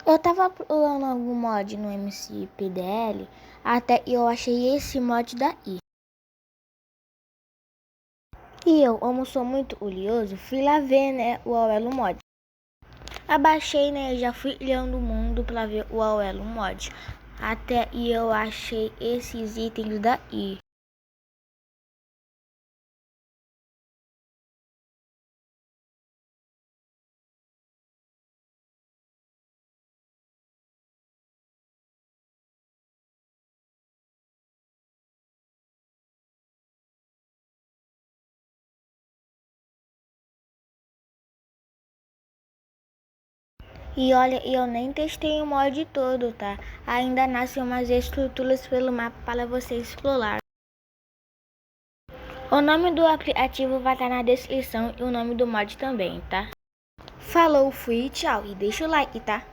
Eu tava procurando algum mod no MCPDL, até eu achei esse mod daí. E eu, como sou muito curioso, fui lá ver, né, o Auelo Mod. Abaixei, né, já fui olhando o mundo pra ver o Auelo Mod. Até e eu achei esses itens daí. E olha, eu nem testei o mod todo, tá? Ainda nascem umas estruturas pelo mapa para você explorar. O nome do aplicativo vai estar na descrição e o nome do mod também, tá? Falou, fui, tchau e deixa o like, tá?